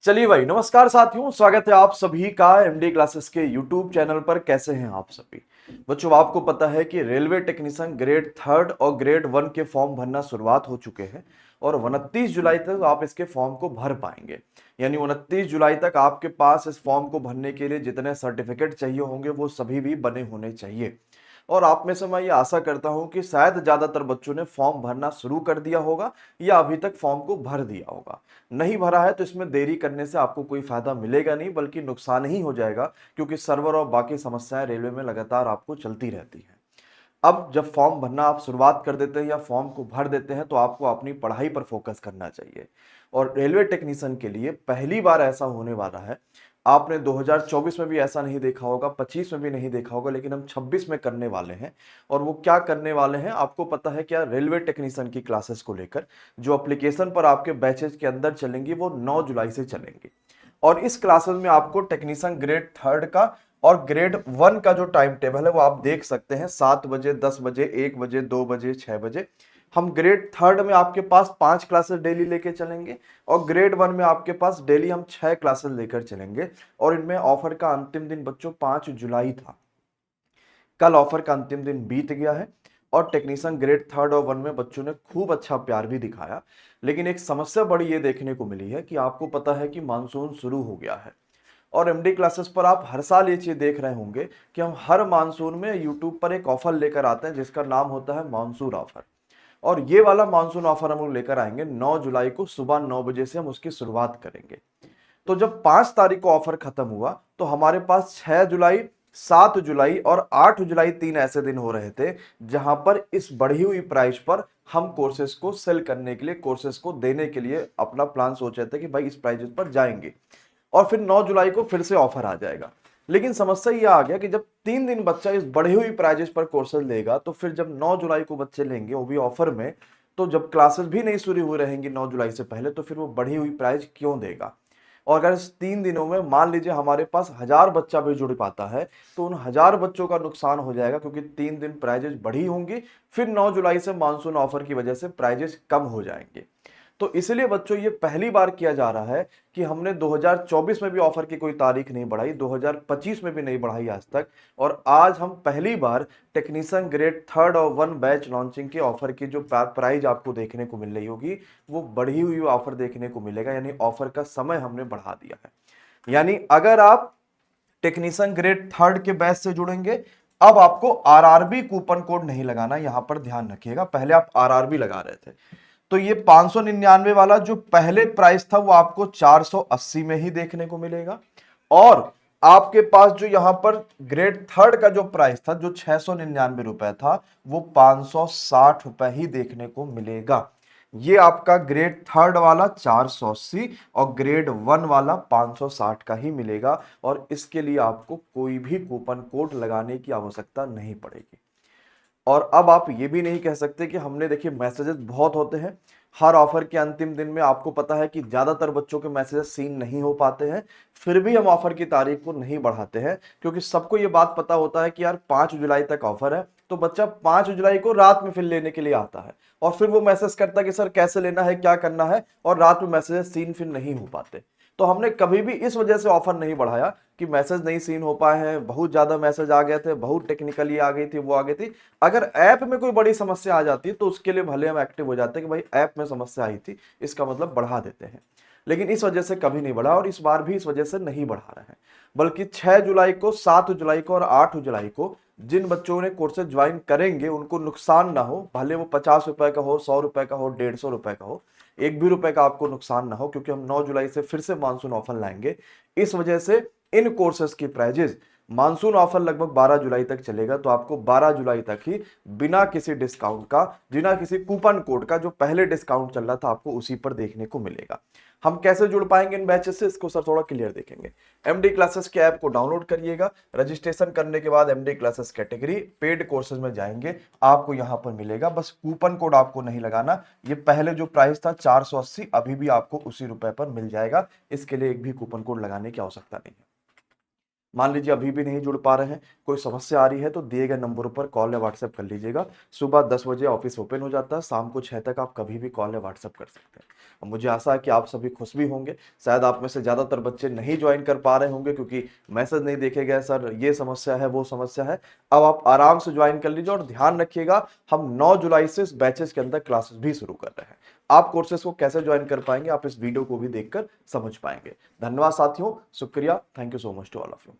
चलिए भाई, नमस्कार साथियों, स्वागत है आप सभी का एमडी क्लासेस के यूट्यूब चैनल पर। कैसे हैं आप सभी बच्चों? आपको पता है कि रेलवे टेक्नीशियन ग्रेड थर्ड और ग्रेड वन के फॉर्म भरना शुरुआत हो चुके हैं और 29 जुलाई तक आप इसके फॉर्म को भर पाएंगे। यानी 29 जुलाई तक आपके पास इस फॉर्म को भरने के लिए जितने सर्टिफिकेट चाहिए होंगे वो सभी भी बने होने चाहिए। और आप में से मैं ये आशा करता हूं कि शायद ज्यादातर बच्चों ने फॉर्म भरना शुरू कर दिया होगा या अभी तक फॉर्म को भर दिया होगा। नहीं भरा है तो इसमें देरी करने से आपको कोई फायदा मिलेगा नहीं, बल्कि नुकसान ही हो जाएगा, क्योंकि सर्वर और बाकी समस्याएं रेलवे में लगातार आपको चलती रहती हैं। अब जब फॉर्म भरना आप शुरुआत कर देते हैं या फॉर्म को भर देते हैं तो आपको अपनी पढ़ाई पर फोकस करना चाहिए। और रेलवे टेक्नीशियन के लिए पहली बार ऐसा होने वाला है। आपने 2024 में भी ऐसा नहीं देखा होगा, 25 में भी नहीं देखा होगा, लेकिन हम 26 में करने वाले हैं। और वो क्या करने वाले हैं आपको पता है क्या? रेलवे टेक्नीशियन की क्लासेस को लेकर जो एप्लीकेशन पर आपके बैचेज के अंदर चलेंगी वो 9 जुलाई से चलेंगी। और इस क्लासेस में आपको टेक्नीशियन ग्रेड थर्ड का और ग्रेड वन का जो टाइम टेबल है वो आप देख सकते हैं। 7 बजे, 10 बजे, 1 बजे, 2 बजे, 6 बजे। हम ग्रेड थर्ड में आपके पास 5 क्लासेस डेली लेके चलेंगे और ग्रेड वन में आपके पास डेली हम 6 क्लासेस लेकर चलेंगे। और इनमें ऑफर का अंतिम दिन बच्चों 5 जुलाई था। कल ऑफर का अंतिम दिन बीत गया है और टेक्नीशियन ग्रेड थर्ड और वन में बच्चों ने खूब अच्छा प्यार भी दिखाया। लेकिन एक समस्या बड़ी ये देखने को मिली है कि आपको पता है कि मानसून शुरू हो गया है। और एमडी क्लासेस पर आप हर साल ये चीज देख रहे होंगे कि हम हर मानसून में यूट्यूब पर एक ऑफर लेकर आते हैं जिसका नाम होता है मानसून ऑफर। और ये वाला मानसून ऑफर हम लोग लेकर आएंगे 9 जुलाई को सुबह 9 बजे से हम उसकी शुरुआत करेंगे। तो जब 5 तारीख को ऑफर खत्म हुआ तो हमारे पास 6 जुलाई, 7 जुलाई और 8 जुलाई तीन ऐसे दिन हो रहे थे जहां पर इस बढ़ी हुई प्राइस पर हम कोर्सेज को सेल करने के लिए, कोर्सेज को देने के लिए अपना प्लान सोच रहे थे कि भाई इस प्राइस पर जाएंगे। और फिर 9 जुलाई को फिर से ऑफर आ जाएगा। लेकिन समस्या यह आ गया कि जब 3 दिन बच्चा इस बढ़ी हुई प्राइजेस पर कोर्सेज लेगा तो फिर जब 9 जुलाई को बच्चे लेंगे वो भी ऑफर में, तो जब क्लासेस भी नहीं शुरू हुई रहेंगी 9 जुलाई से पहले तो फिर वो बढ़ी हुई प्राइस क्यों देगा? और अगर इस 3 दिनों में मान लीजिए हमारे पास 1000 बच्चा भी जुड़ पाता है तो उन 1000 बच्चों का नुकसान हो जाएगा, क्योंकि 3 दिन प्राइजेस बढ़ी होंगी। फिर 9 जुलाई से मानसून ऑफर की वजह से प्राइजेस कम हो जाएंगे। तो इसलिए बच्चों ये पहली बार किया जा रहा है कि हमने 2024 में भी ऑफर की कोई तारीख नहीं बढ़ाई, 2025 में भी नहीं बढ़ाई आज तक। और आज हम पहली बार टेक्नीशियन ग्रेड थर्ड और वन बैच लॉन्चिंग के ऑफर की जो प्राइस आपको देखने को मिल रही होगी वो बढ़ी हुई ऑफर देखने को मिलेगा। यानी ऑफर का समय हमने बढ़ा दिया है। यानी अगर आप टेक्नीशियन ग्रेड थर्ड के बैच से जुड़ेंगे, अब आपको आरआरबी कूपन कोड नहीं लगाना, यहां पर ध्यान रखिएगा। पहले आप आरआरबी लगा रहे थे तो ये 599 वाला जो पहले प्राइस था वो आपको 480 में ही देखने को मिलेगा। और आपके पास जो यहां पर ग्रेड थर्ड का जो प्राइस था जो 699 रुपए था वो 560 रुपए ही देखने को मिलेगा। ये आपका ग्रेड थर्ड वाला 480 और ग्रेड वन वाला 560 का ही मिलेगा। और इसके लिए आपको कोई भी कूपन कोड लगाने की आवश्यकता नहीं पड़ेगी। और अब आप ये भी नहीं कह सकते कि हमने, देखिए मैसेजेस बहुत होते हैं हर ऑफर के अंतिम दिन में। आपको पता है कि ज्यादातर बच्चों के मैसेजेस सीन नहीं हो पाते हैं, फिर भी हम ऑफर की तारीख को नहीं बढ़ाते हैं, क्योंकि सबको ये बात पता होता है कि यार 5 जुलाई तक ऑफर है। तो बच्चा 5 जुलाई को रात में फिर लेने के लिए आता है और फिर वो मैसेज करता है कि सर कैसे लेना है, क्या करना है, और रात में मैसेजेस सीन फिर नहीं हो पाते। तो हमने कभी भी इस वजह से ऑफर नहीं बढ़ाया कि मैसेज नहीं सीन हो पाए हैं, बहुत ज्यादा मैसेज आ गए थे, बहुत टेक्निकली आ गई थी, वो आ गई थी। अगर ऐप में कोई बड़ी समस्या आ जाती है तो उसके लिए भले हम एक्टिव हो जाते हैं कि भाई ऐप में समस्या आई थी, इसका मतलब बढ़ा देते हैं। लेकिन इस वजह से कभी नहीं बढ़ा और इस बार भी इस वजह से नहीं बढ़ा रहे हैं। बल्कि 6 जुलाई को, 7 जुलाई को और 8 जुलाई को जिन बच्चों ने कोर्सेज ज्वाइन करेंगे उनको नुकसान ना हो, भले वो 50 रुपए का हो, 100 रुपए का हो, 150 रुपए का हो, एक भी रुपए का आपको नुकसान ना हो, क्योंकि हम 9 जुलाई से फिर से मानसून ऑफर लाएंगे। इस वजह से इन कोर्सेज की प्राइजेस, मानसून ऑफर लगभग 12 जुलाई तक चलेगा, तो आपको 12 जुलाई तक ही बिना किसी डिस्काउंट का, बिना किसी कूपन कोड का, जो पहले डिस्काउंट चल रहा था आपको उसी पर देखने को मिलेगा। हम कैसे जुड़ पाएंगे इन बैचेस से, इसको सर थोड़ा क्लियर देखेंगे। एमडी क्लासेस के ऐप को डाउनलोड करिएगा। रजिस्ट्रेशन करने के बाद MD classes category paid courses में जाएंगे, आपको यहां पर मिलेगा। बस कूपन कोड आपको नहीं लगाना। ये पहले जो प्राइस था 480 अभी भी आपको उसी रुपए पर मिल जाएगा, इसके लिए एक भी कूपन कोड लगाने की आवश्यकता नहीं है। मान लीजिए अभी भी नहीं जुड़ पा रहे हैं, कोई समस्या आ रही है, तो दिए गए नंबरों पर कॉल या व्हाट्सएप कर लीजिएगा। सुबह 10 बजे ऑफिस ओपन हो जाता है, शाम को 6 तक आप कभी भी कॉल या व्हाट्सएप कर सकते हैं। और मुझे आशा है कि आप सभी खुश भी होंगे। शायद आप में से ज़्यादातर बच्चे नहीं ज्वाइन कर पा रहे होंगे क्योंकि मैसेज नहीं देखे गए, सर ये समस्या है, वो समस्या है। अब आप आराम से ज्वाइन कर लीजिए और ध्यान रखिएगा, हम 9 जुलाई से इस बैचेस के अंदर क्लासेस भी शुरू कर रहे हैं। आप कोर्सेज को कैसे ज्वाइन कर पाएंगे, आप इस वीडियो को भी देखकर समझ पाएंगे। धन्यवाद साथियों, शुक्रिया, thank you so much to all of you.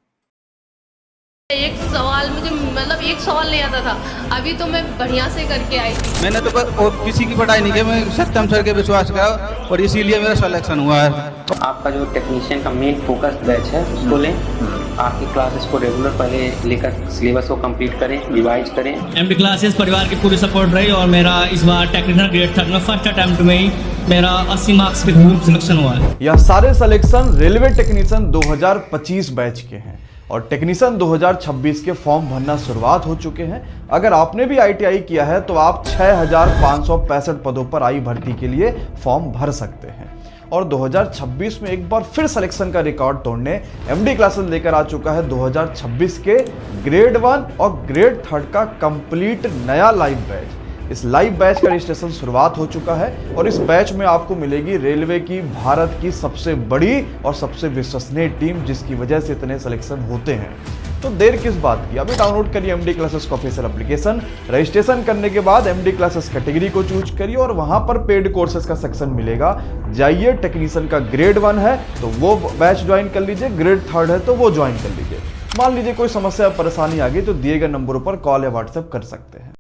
एक सवाल मुझे मतलब एक सवाल नहीं आता था, अभी तो मैं बढ़िया से करके आई थी। मैंने तो और किसी की पढ़ाई नहीं की, मैं सत्यम सर के विश्वास का और इसीलिए मेरा सिलेक्शन हुआ है। आपका जो टेक्नीशियन का मेन फोकस बैच है उसको लें, आपकी क्लासेस को रेगुलर पहले लेकर सिलेबस को कंप्लीट करें, रिवाइज करें। एमडी क्लासेस परिवार की पूरी सपोर्ट रही और मेरा इस बार टेक्निकल ग्रेड थर्ड में फर्स्ट अटेम्प्ट में ही मेरा 80 मार्क्स के ग्रुप सिलेक्शन हुआ है। यह सारे सिलेक्शन रेलवे टेक्नीशियन 2025 बैच के हैं और टेक्नीशियन 2026 के फॉर्म भरना शुरुआत हो चुके हैं। अगर आपने भी आईटीआई किया है तो आप 6565 पदों पर आई भर्ती के लिए फॉर्म भर सकते हैं। और 2026 में एक बार फिर सिलेक्शन का रिकॉर्ड तोड़ने एमडी क्लासेस लेकर आ चुका है 2026 के ग्रेड 1 और ग्रेड 3 का कंप्लीट नया लाइव बैच। इस लाइव बैच का रजिस्ट्रेशन शुरुआत हो चुका है और इस बैच में आपको मिलेगी रेलवे की भारत की सबसे बड़ी और सबसे विश्वसनीय टीम, जिसकी वजह से इतने सिलेक्शन होते हैं। तो देर किस बात की, अभी डाउनलोड करिए एमडी क्लासेस का ऑफिशियल एप्लीकेशन। रजिस्ट्रेशन करने के बाद एमडी क्लासेस कैटेगरी को चूज करिए और वहां पर पेड कोर्सेज का सेक्शन मिलेगा। जाइए, टेक्नीशियन का ग्रेड 1 है तो वो बैच ज्वाइन कर लीजिए, ग्रेड 3 है तो वो ज्वाइन कर लीजिए। मान लीजिए कोई समस्या परेशानी आ गई तो दिए गए नंबरों पर कॉल या व्हाट्सएप कर सकते हैं।